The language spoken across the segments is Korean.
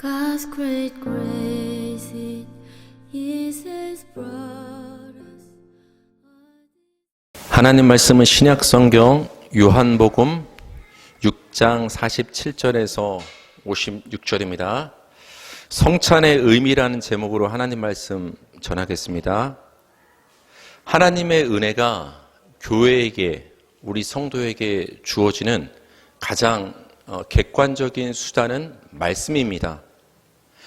God's great grace, it is His brought us. 하나님 말씀은 신약 성경 요한복음 6장 47절에서 56절입니다. 성찬의 의미라는 제목으로 하나님 말씀 전하겠습니다. 하나님의 은혜가 교회에게, 우리 성도에게 주어지는 가장 객관적인 수단은 말씀입니다.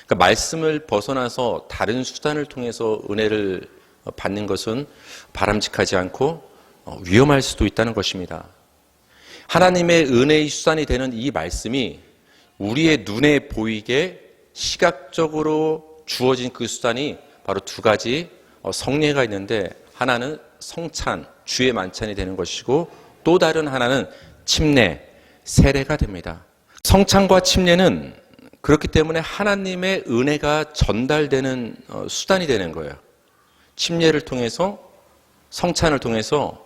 그러니까 말씀을 벗어나서 다른 수단을 통해서 은혜를 받는 것은 바람직하지 않고 위험할 수도 있다는 것입니다. 하나님의 은혜의 수단이 되는 이 말씀이 우리의 눈에 보이게 시각적으로 주어진 그 수단이 바로 두 가지 성례가 있는데, 하나는 성찬, 주의 만찬이 되는 것이고, 또 다른 하나는 침례, 세례가 됩니다. 성찬과 침례는 그렇기 때문에 하나님의 은혜가 전달되는 수단이 되는 거예요. 침례를 통해서, 성찬을 통해서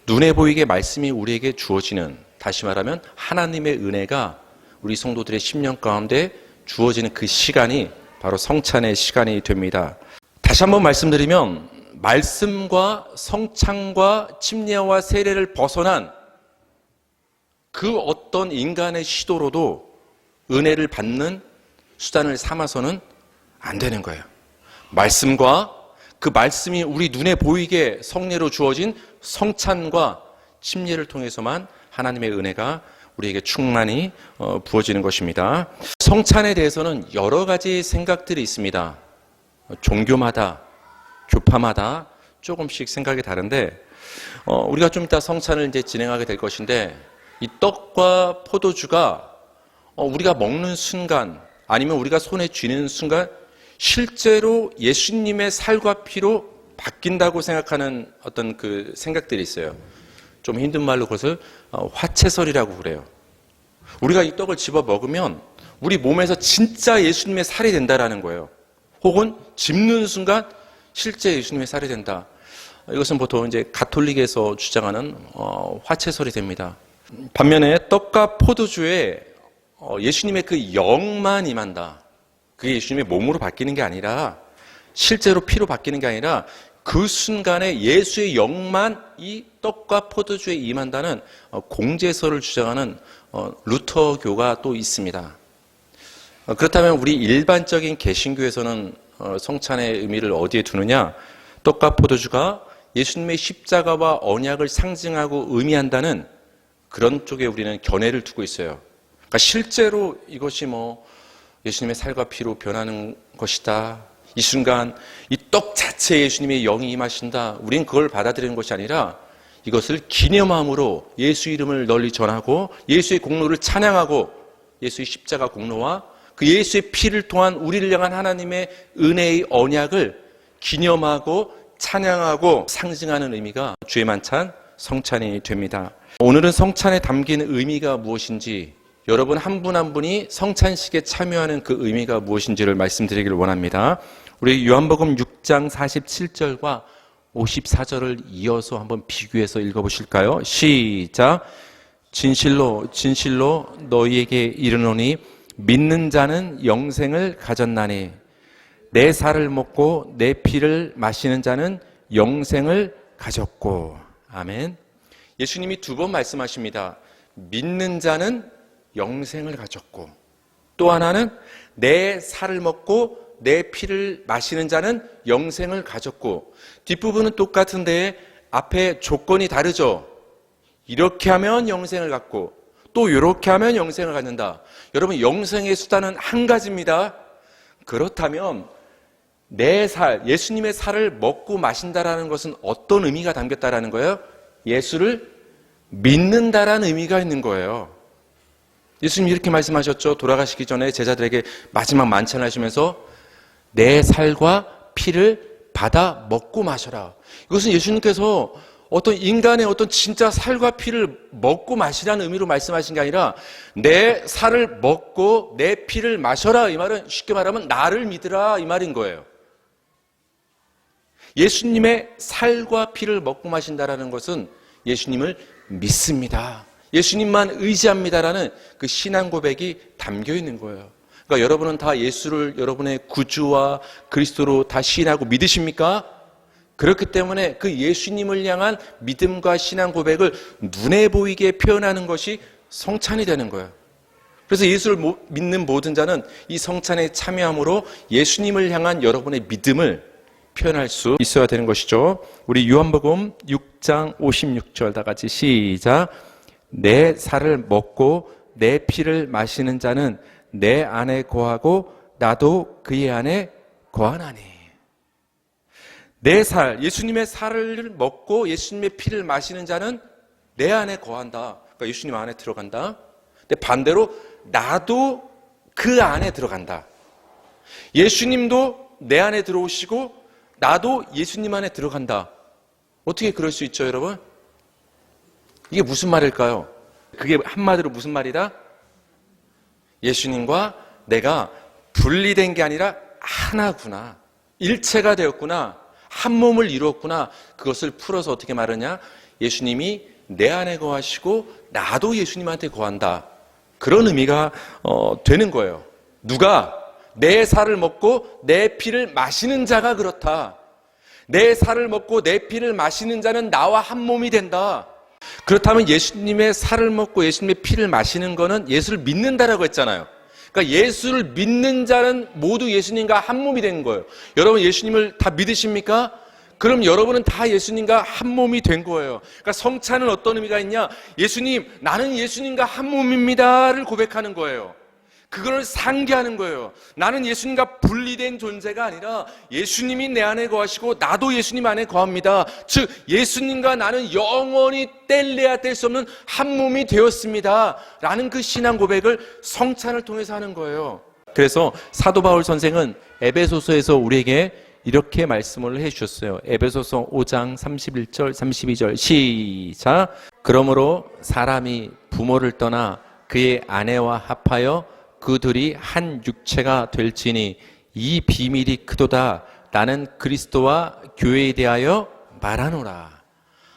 눈에 보이게 말씀이 우리에게 주어지는, 다시 말하면 하나님의 은혜가 우리 성도들의 심령 가운데 주어지는 그 시간이 바로 성찬의 시간이 됩니다. 다시 한번 말씀드리면, 말씀과 성찬과 침례와 세례를 벗어난 그 어떤 인간의 시도로도 은혜를 받는 수단을 삼아서는 안 되는 거예요. 말씀과 그 말씀이 우리 눈에 보이게 성례로 주어진 성찬과 침례를 통해서만 하나님의 은혜가 우리에게 충만히 부어지는 것입니다. 성찬에 대해서는 여러 가지 생각들이 있습니다. 종교마다, 교파마다 조금씩 생각이 다른데, 우리가 좀 이따 성찬을 이제 진행하게 될 것인데, 이 떡과 포도주가 우리가 먹는 순간, 아니면 우리가 손에 쥐는 순간 실제로 예수님의 살과 피로 바뀐다고 생각하는 어떤 그 생각들이 있어요. 좀 힘든 말로 그것을 화채설이라고 그래요. 우리가 이 떡을 집어 먹으면 우리 몸에서 진짜 예수님의 살이 된다라는 거예요. 혹은 집는 순간 실제 예수님의 살이 된다. 이것은 보통 이제 가톨릭에서 주장하는 화채설이 됩니다. 반면에 떡과 포도주에 예수님의 그 영만 임한다. 그게 예수님의 몸으로 바뀌는 게 아니라, 실제로 피로 바뀌는 게 아니라, 그 순간에 예수의 영만 이 떡과 포도주에 임한다는 공제설을 주장하는 루터교가 또 있습니다. 그렇다면 우리 일반적인 개신교에서는 성찬의 의미를 어디에 두느냐? 떡과 포도주가 예수님의 십자가와 언약을 상징하고 의미한다는 그런 쪽에 우리는 견해를 두고 있어요. 그러니까 실제로 이것이 예수님의 살과 피로 변하는 것이다. 이 순간 이 떡 자체에 예수님의 영이 임하신다. 우린 그걸 받아들이는 것이 아니라 이것을 기념함으로 예수 이름을 널리 전하고 예수의 공로를 찬양하고 예수의 십자가 공로와 그 예수의 피를 통한 우리를 향한 하나님의 은혜의 언약을 기념하고 찬양하고 상징하는 의미가 주의 만찬, 성찬이 됩니다. 오늘은 성찬에 담긴 의미가 무엇인지, 여러분 한 분 한 분이 성찬식에 참여하는 그 의미가 무엇인지를 말씀드리기를 원합니다. 우리 요한복음 6장 47절과 54절을 이어서 한번 비교해서 읽어보실까요? 시작. 진실로 진실로 너희에게 이르노니 믿는 자는 영생을 가졌나니 내 살을 먹고 내 피를 마시는 자는 영생을 가졌고. 아멘. 예수님이 두 번 말씀하십니다. 믿는 자는 영생을 가졌고, 또 하나는 내 살을 먹고 내 피를 마시는 자는 영생을 가졌고. 뒷부분은 똑같은데 앞에 조건이 다르죠. 이렇게 하면 영생을 갖고 또 이렇게 하면 영생을 갖는다. 여러분, 영생의 수단은 한 가지입니다. 그렇다면 내 살, 예수님의 살을 먹고 마신다라는 것은 어떤 의미가 담겼다라는 거예요? 예수를 믿는다라는 의미가 있는 거예요. 예수님이 이렇게 말씀하셨죠. 돌아가시기 전에 제자들에게 마지막 만찬을 하시면서 내 살과 피를 받아 먹고 마셔라. 이것은 예수님께서 어떤 인간의 어떤 진짜 살과 피를 먹고 마시라는 의미로 말씀하신 게 아니라 내 살을 먹고 내 피를 마셔라. 이 말은 쉽게 말하면 나를 믿으라 이 말인 거예요. 예수님의 살과 피를 먹고 마신다라는 것은 예수님을 믿습니다. 예수님만 의지합니다라는 그 신앙 고백이 담겨 있는 거예요. 그러니까 여러분은 다 예수를 여러분의 구주와 그리스도로 다 시인하고 믿으십니까? 그렇기 때문에 그 예수님을 향한 믿음과 신앙 고백을 눈에 보이게 표현하는 것이 성찬이 되는 거예요. 그래서 예수를 믿는 모든 자는 이 성찬에 참여함으로 예수님을 향한 여러분의 믿음을 표현할 수 있어야 되는 것이죠. 우리 요한복음 6장 56절 다 같이 시작. 내 살을 먹고 내 피를 마시는 자는 내 안에 거하고 나도 그의 안에 거하나니. 내 살, 예수님의 살을 먹고 예수님의 피를 마시는 자는 내 안에 거한다. 그러니까 예수님 안에 들어간다. 근데 반대로 나도 그 안에 들어간다. 예수님도 내 안에 들어오시고 나도 예수님 안에 들어간다. 어떻게 그럴 수 있죠, 여러분? 이게 무슨 말일까요? 그게 한마디로 무슨 말이다? 예수님과 내가 분리된 게 아니라 하나구나. 일체가 되었구나. 한 몸을 이루었구나. 그것을 풀어서 어떻게 말하냐? 예수님이 내 안에 거하시고 나도 예수님한테 거한다. 그런 의미가 되는 거예요. 누가? 내 살을 먹고 내 피를 마시는 자가 그렇다. 내 살을 먹고 내 피를 마시는 자는 나와 한 몸이 된다. 그렇다면 예수님의 살을 먹고 예수님의 피를 마시는 거는 예수를 믿는다라고 했잖아요. 그러니까 예수를 믿는 자는 모두 예수님과 한 몸이 된 거예요. 여러분 예수님을 다 믿으십니까? 그럼 여러분은 다 예수님과 한 몸이 된 거예요. 그러니까 성찬은 어떤 의미가 있냐? 예수님, 나는 예수님과 한 몸입니다를 고백하는 거예요. 그걸 상기하는 거예요. 나는 예수님과 분리된 존재가 아니라 예수님이 내 안에 거하시고 나도 예수님 안에 거합니다. 즉 예수님과 나는 영원히 뗄래야 뗄 수 없는 한 몸이 되었습니다 라는 그 신앙 고백을 성찬을 통해서 하는 거예요. 그래서 사도 바울 선생은 에베소서에서 우리에게 이렇게 말씀을 해주셨어요. 에베소서 5장 31절 32절 시작. 그러므로 사람이 부모를 떠나 그의 아내와 합하여 그 둘이 한 육체가 될지니 이 비밀이 크도다. 나는 그리스도와 교회에 대하여 말하노라.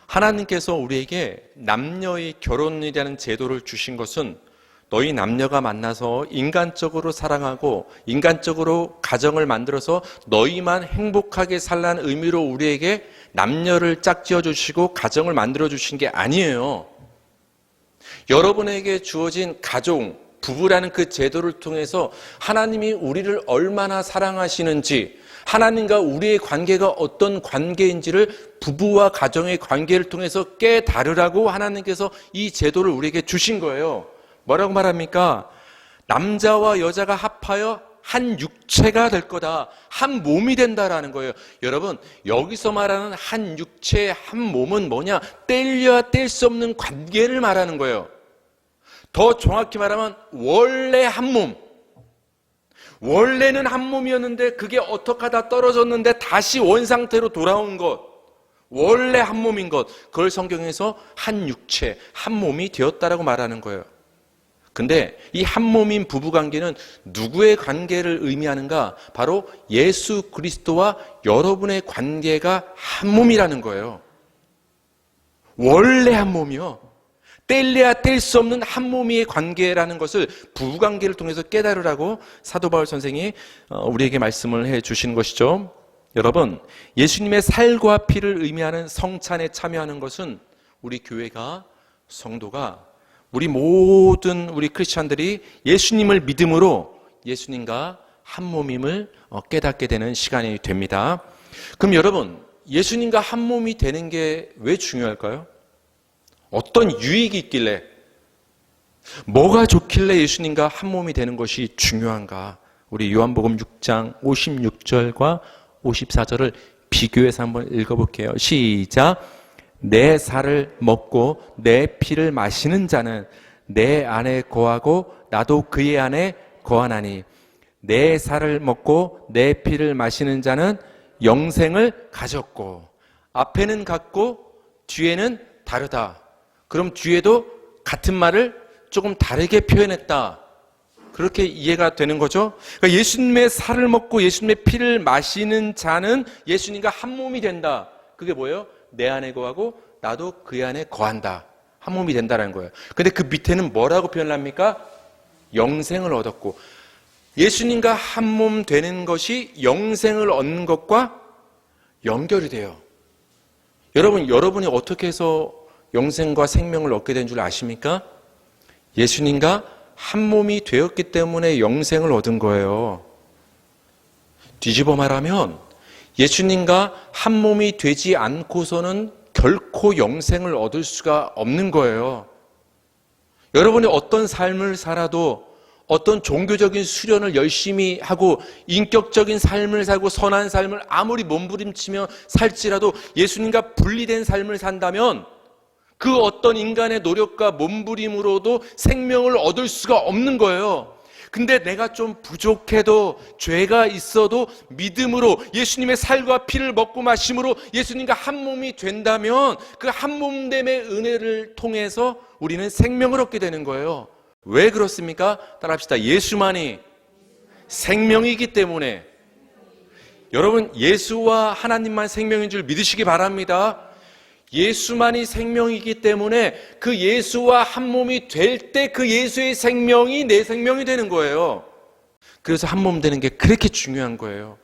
하나님께서 우리에게 남녀의 결혼이라는 제도를 주신 것은 너희 남녀가 만나서 인간적으로 사랑하고 인간적으로 가정을 만들어서 너희만 행복하게 살라는 의미로 우리에게 남녀를 짝지어 주시고 가정을 만들어 주신 게 아니에요. 여러분에게 주어진 가정, 부부라는 그 제도를 통해서 하나님이 우리를 얼마나 사랑하시는지, 하나님과 우리의 관계가 어떤 관계인지를 부부와 가정의 관계를 통해서 깨달으라고 하나님께서 이 제도를 우리에게 주신 거예요. 뭐라고 말합니까? 남자와 여자가 합하여 한 육체가 될 거다. 한 몸이 된다라는 거예요. 여러분, 여기서 말하는 한 육체, 한 몸은 뭐냐? 뗄려야 뗄 수 없는 관계를 말하는 거예요. 더 정확히 말하면 원래 한 몸. 원래는 한 몸이었는데 그게 어떻게 하다 떨어졌는데 다시 원상태로 돌아온 것. 원래 한 몸인 것. 그걸 성경에서 한 육체, 한 몸이 되었다라고 말하는 거예요. 근데 이 한 몸인 부부관계는 누구의 관계를 의미하는가? 바로 예수 그리스도와 여러분의 관계가 한 몸이라는 거예요. 원래 한 몸이요. 뗄래야 뗄 수 없는 한 몸의 관계라는 것을 부부관계를 통해서 깨달으라고 사도 바울 선생이 우리에게 말씀을 해 주신 것이죠. 여러분, 예수님의 살과 피를 의미하는 성찬에 참여하는 것은 우리 교회가, 성도가, 우리 모든 우리 크리스찬들이 예수님을 믿음으로 예수님과 한 몸임을 깨닫게 되는 시간이 됩니다. 그럼 여러분, 예수님과 한 몸이 되는 게 왜 중요할까요? 어떤 유익이 있길래, 뭐가 좋길래 예수님과 한 몸이 되는 것이 중요한가? 우리 요한복음 6장 56절과 54절을 비교해서 한번 읽어볼게요. 시작. 내 살을 먹고 내 피를 마시는 자는 내 안에 거하고 나도 그의 안에 거하나니 내 살을 먹고 내 피를 마시는 자는 영생을 가졌고. 앞에는 같고 뒤에는 다르다. 그럼 뒤에도 같은 말을 조금 다르게 표현했다. 그렇게 이해가 되는 거죠. 그러니까 예수님의 살을 먹고 예수님의 피를 마시는 자는 예수님과 한 몸이 된다. 그게 뭐예요? 내 안에 거하고 나도 그 안에 거한다. 한 몸이 된다는 거예요. 근데 그 밑에는 뭐라고 표현을 합니까? 영생을 얻었고. 예수님과 한 몸 되는 것이 영생을 얻는 것과 연결이 돼요. 여러분이 어떻게 해서 영생과 생명을 얻게 된 줄 아십니까? 예수님과 한 몸이 되었기 때문에 영생을 얻은 거예요. 뒤집어 말하면 예수님과 한 몸이 되지 않고서는 결코 영생을 얻을 수가 없는 거예요. 여러분이 어떤 삶을 살아도, 어떤 종교적인 수련을 열심히 하고 인격적인 삶을 살고 선한 삶을 아무리 몸부림치며 살지라도 예수님과 분리된 삶을 산다면 그 어떤 인간의 노력과 몸부림으로도 생명을 얻을 수가 없는 거예요. 근데 내가 좀 부족해도, 죄가 있어도 믿음으로 예수님의 살과 피를 먹고 마심으로 예수님과 한 몸이 된다면 그 한 몸됨의 은혜를 통해서 우리는 생명을 얻게 되는 거예요. 왜 그렇습니까? 따라합시다. 예수만이 생명이기 때문에. 여러분, 예수와 하나님만 생명인 줄 믿으시기 바랍니다. 예수만이 생명이기 때문에 그 예수와 한 몸이 될 때 그 예수의 생명이 내 생명이 되는 거예요. 그래서 한 몸 되는 게 그렇게 중요한 거예요.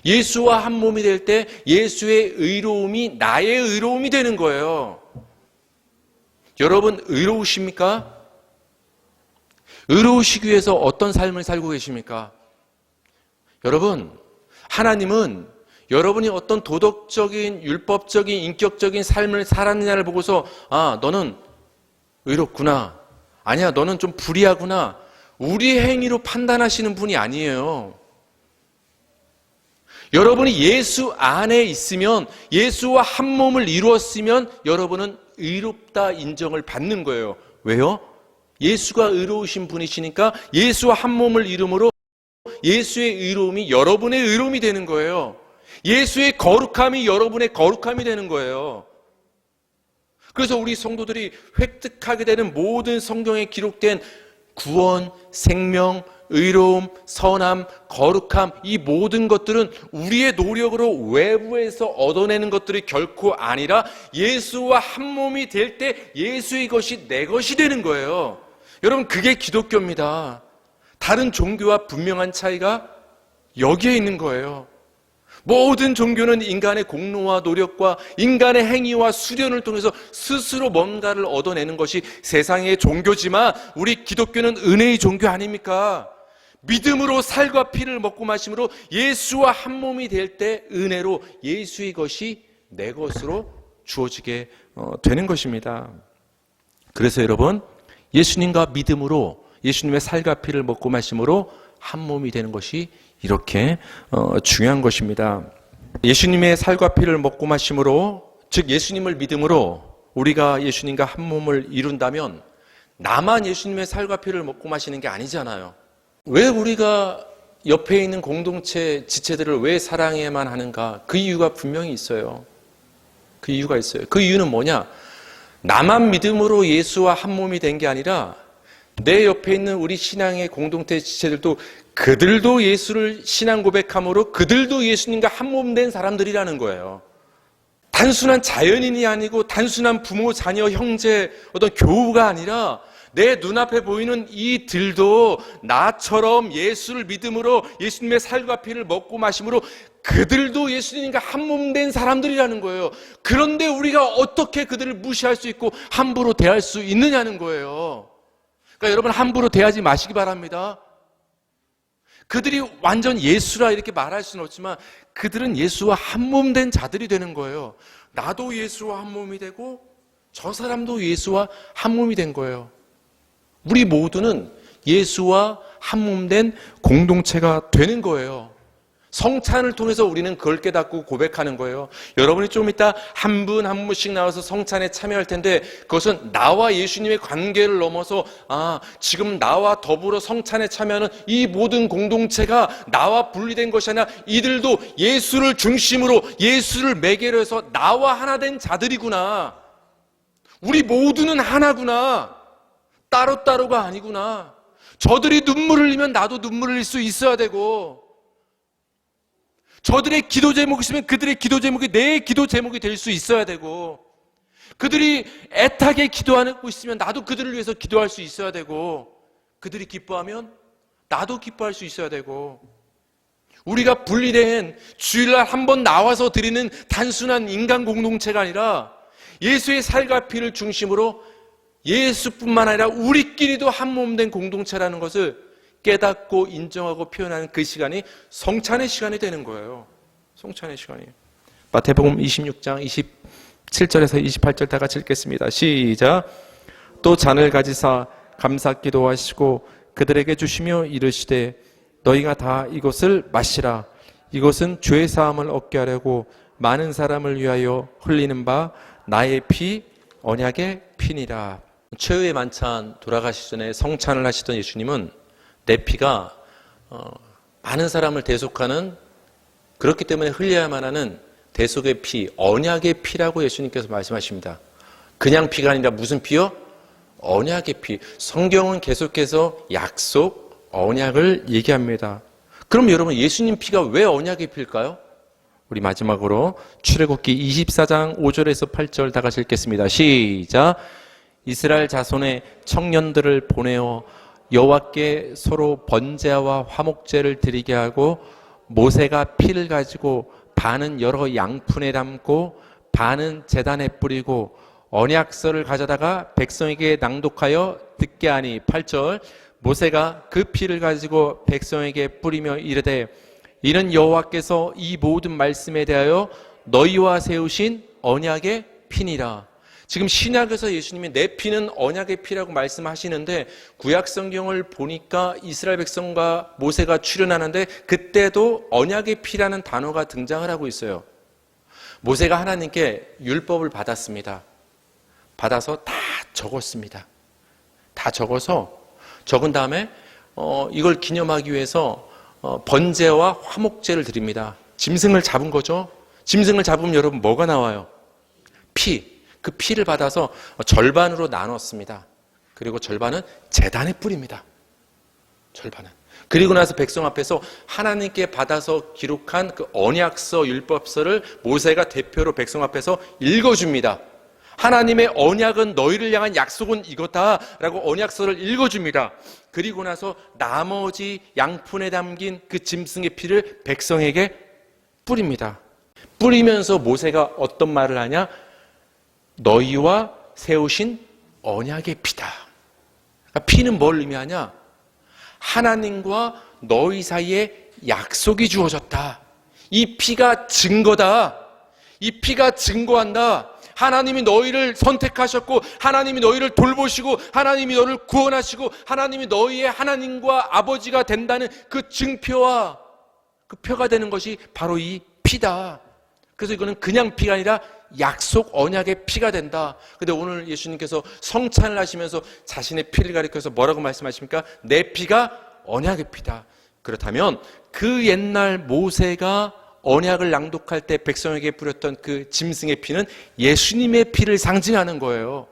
예수와 한 몸이 될 때 예수의 의로움이 나의 의로움이 되는 거예요. 여러분, 의로우십니까? 의로우시기 위해서 어떤 삶을 살고 계십니까? 여러분, 하나님은 여러분이 어떤 도덕적인, 율법적인, 인격적인 삶을 살았느냐를 보고서 너는 의롭구나. 아니야, 너는 좀 불의하구나. 우리 행위로 판단하시는 분이 아니에요. 여러분이 예수 안에 있으면, 예수와 한 몸을 이루었으면 여러분은 의롭다 인정을 받는 거예요. 왜요? 예수가 의로우신 분이시니까 예수와 한 몸을 이룸으로 예수의 의로움이 여러분의 의로움이 되는 거예요. 예수의 거룩함이 여러분의 거룩함이 되는 거예요. 그래서 우리 성도들이 획득하게 되는 모든 성경에 기록된 구원, 생명, 의로움, 선함, 거룩함, 이 모든 것들은 우리의 노력으로 외부에서 얻어내는 것들이 결코 아니라 예수와 한 몸이 될 때 예수의 것이 내 것이 되는 거예요. 여러분, 그게 기독교입니다. 다른 종교와 분명한 차이가 여기에 있는 거예요. 모든 종교는 인간의 공로와 노력과 인간의 행위와 수련을 통해서 스스로 뭔가를 얻어내는 것이 세상의 종교지만 우리 기독교는 은혜의 종교 아닙니까? 믿음으로 살과 피를 먹고 마심으로 예수와 한 몸이 될 때 은혜로 예수의 것이 내 것으로 주어지게 되는 것입니다. 그래서 여러분, 예수님과 믿음으로 예수님의 살과 피를 먹고 마심으로 한 몸이 되는 것이 이렇게 중요한 것입니다. 예수님의 살과 피를 먹고 마심으로, 즉 예수님을 믿음으로 우리가 예수님과 한 몸을 이룬다면 나만 예수님의 살과 피를 먹고 마시는 게 아니잖아요. 왜 우리가 옆에 있는 공동체 지체들을 왜 사랑해야만 하는가? 그 이유가 분명히 있어요. 그 이유가 있어요. 그 이유는 뭐냐? 나만 믿음으로 예수와 한 몸이 된 게 아니라 내 옆에 있는 우리 신앙의 공동체 지체들도 그들도 예수를 신앙 고백함으로 그들도 예수님과 한 몸 된 사람들이라는 거예요. 단순한 자연인이 아니고 단순한 부모, 자녀, 형제, 어떤 교우가 아니라 내 눈앞에 보이는 이들도 나처럼 예수를 믿음으로 예수님의 살과 피를 먹고 마심으로 그들도 예수님과 한 몸 된 사람들이라는 거예요. 그런데 우리가 어떻게 그들을 무시할 수 있고 함부로 대할 수 있느냐는 거예요. 그러니까 여러분, 함부로 대하지 마시기 바랍니다. 그들이 완전 예수라 이렇게 말할 수는 없지만 그들은 예수와 한 몸 된 자들이 되는 거예요. 나도 예수와 한 몸이 되고 저 사람도 예수와 한 몸이 된 거예요. 우리 모두는 예수와 한 몸 된 공동체가 되는 거예요. 성찬을 통해서 우리는 그걸 깨닫고 고백하는 거예요. 여러분이 좀 이따 한 분 한 분씩 나와서 성찬에 참여할 텐데 그것은 나와 예수님의 관계를 넘어서 지금 나와 더불어 성찬에 참여하는 이 모든 공동체가 나와 분리된 것이 아니라 이들도 예수를 중심으로 예수를 매개로 해서 나와 하나 된 자들이구나. 우리 모두는 하나구나. 따로따로가 아니구나. 저들이 눈물을 흘리면 나도 눈물을 흘릴 수 있어야 되고 저들의 기도 제목이 있으면 그들의 기도 제목이 내 기도 제목이 될 수 있어야 되고 그들이 애타게 기도하고 있으면 나도 그들을 위해서 기도할 수 있어야 되고 그들이 기뻐하면 나도 기뻐할 수 있어야 되고, 우리가 분리된 주일날 한번 나와서 드리는 단순한 인간 공동체가 아니라 예수의 살과 피를 중심으로 예수뿐만 아니라 우리끼리도 한 몸 된 공동체라는 것을 깨닫고 인정하고 표현하는 그 시간이 성찬의 시간이 되는 거예요. 성찬의 시간이. 마태복음 26장 27절에서 28절 다 같이 읽겠습니다. 시작. 또 잔을 가지사 감사 기도하시고 그들에게 주시며 이르시되 너희가 다 이것을 마시라. 이것은 죄 사함을 얻게 하려고 많은 사람을 위하여 흘리는 바 나의 피 언약의 피니라. 최후의 만찬 돌아가시기 전에 성찬을 하시던 예수님은 내 피가 많은 사람을 대속하는, 그렇기 때문에 흘려야만 하는 대속의 피, 언약의 피라고 예수님께서 말씀하십니다. 그냥 피가 아니라 무슨 피요? 언약의 피. 성경은 계속해서 약속, 언약을 얘기합니다. 그럼 여러분, 예수님 피가 왜 언약의 피일까요? 우리 마지막으로 출애굽기 24장 5절에서 8절 다 같이 읽겠습니다. 시작. 이스라엘 자손의 청년들을 보내어 여호와께 서로 번제와 화목제를 드리게 하고 모세가 피를 가지고 반은 여러 양푼에 담고 반은 제단에 뿌리고 언약서를 가져다가 백성에게 낭독하여 듣게 하니. 8절. 모세가 그 피를 가지고 백성에게 뿌리며 이르되 이는 여호와께서 이 모든 말씀에 대하여 너희와 세우신 언약의 피니라. 지금 신약에서 예수님이 내 피는 언약의 피라고 말씀하시는데 구약 성경을 보니까 이스라엘 백성과 모세가 출현하는데 그때도 언약의 피라는 단어가 등장을 하고 있어요. 모세가 하나님께 율법을 받았습니다. 받아서 다 적었습니다. 다 적어서 적은 다음에 이걸 기념하기 위해서 번제와 화목제를 드립니다. 짐승을 잡은 거죠. 짐승을 잡으면 여러분 뭐가 나와요? 피. 그 피를 받아서 절반으로 나눴습니다. 그리고 절반은 제단에 뿌립니다. 절반은. 그리고 나서 백성 앞에서 하나님께 받아서 기록한 그 언약서, 율법서를 모세가 대표로 백성 앞에서 읽어줍니다. 하나님의 언약은 너희를 향한 약속은 이거다라고 언약서를 읽어줍니다. 그리고 나서 나머지 양푼에 담긴 그 짐승의 피를 백성에게 뿌립니다. 뿌리면서 모세가 어떤 말을 하냐? 너희와 세우신 언약의 피다. 그러니까 피는 뭘 의미하냐? 하나님과 너희 사이에 약속이 주어졌다. 이 피가 증거다. 이 피가 증거한다. 하나님이 너희를 선택하셨고 하나님이 너희를 돌보시고 하나님이 너를 구원하시고 하나님이 너희의 하나님과 아버지가 된다는 그 증표와 그 표가 되는 것이 바로 이 피다. 그래서 이거는 그냥 피가 아니라 약속 언약의 피가 된다. 근데 오늘 예수님께서 성찬을 하시면서 자신의 피를 가리켜서 뭐라고 말씀하십니까? 내 피가 언약의 피다. 그렇다면 그 옛날 모세가 언약을 낭독할 때 백성에게 뿌렸던 그 짐승의 피는 예수님의 피를 상징하는 거예요.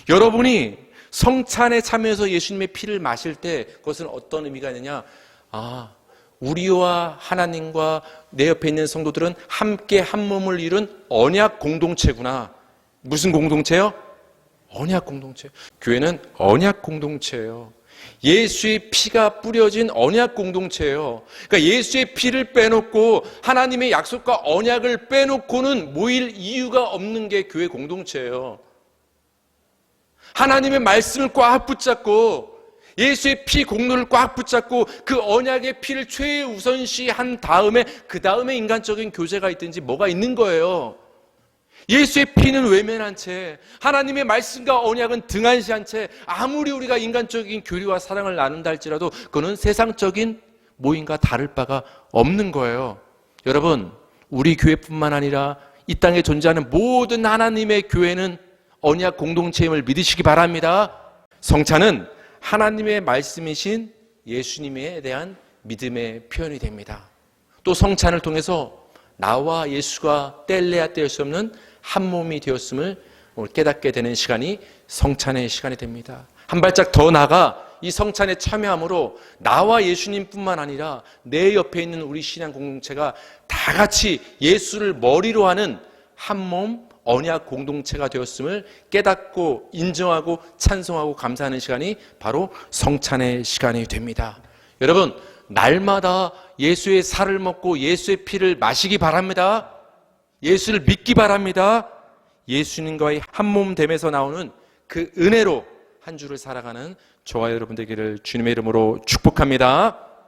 여러분이 성찬에 참여해서 예수님의 피를 마실 때 그것은 어떤 의미가 있느냐? 우리와 하나님과 내 옆에 있는 성도들은 함께 한 몸을 이룬 언약 공동체구나. 무슨 공동체요? 언약 공동체. 교회는 언약 공동체예요. 예수의 피가 뿌려진 언약 공동체예요. 그러니까 예수의 피를 빼놓고 하나님의 약속과 언약을 빼놓고는 모일 이유가 없는 게 교회 공동체예요. 하나님의 말씀을 꽉 붙잡고 예수의 피 공로를 꽉 붙잡고 그 언약의 피를 최우선시한 다음에 그 다음에 인간적인 교제가 있든지 뭐가 있는 거예요. 예수의 피는 외면한 채 하나님의 말씀과 언약은 등한시한 채 아무리 우리가 인간적인 교류와 사랑을 나눈다 할지라도 그거는 세상적인 모임과 다를 바가 없는 거예요. 여러분, 우리 교회뿐만 아니라 이 땅에 존재하는 모든 하나님의 교회는 언약 공동체임을 믿으시기 바랍니다. 성찬은 하나님의 말씀이신 예수님에 대한 믿음의 표현이 됩니다. 또 성찬을 통해서 나와 예수가 뗄래야 뗄 수 없는 한 몸이 되었음을 깨닫게 되는 시간이 성찬의 시간이 됩니다. 한 발짝 더 나아가 이 성찬에 참여함으로 나와 예수님뿐만 아니라 내 옆에 있는 우리 신앙 공동체가 다 같이 예수를 머리로 하는 한 몸 언약 공동체가 되었음을 깨닫고 인정하고 찬송하고 감사하는 시간이 바로 성찬의 시간이 됩니다. 여러분, 날마다 예수의 살을 먹고 예수의 피를 마시기 바랍니다. 예수를 믿기 바랍니다. 예수님과의 한몸 됨에서 나오는 그 은혜로 한 주를 살아가는 저와 여러분 되기를 주님의 이름으로 축복합니다.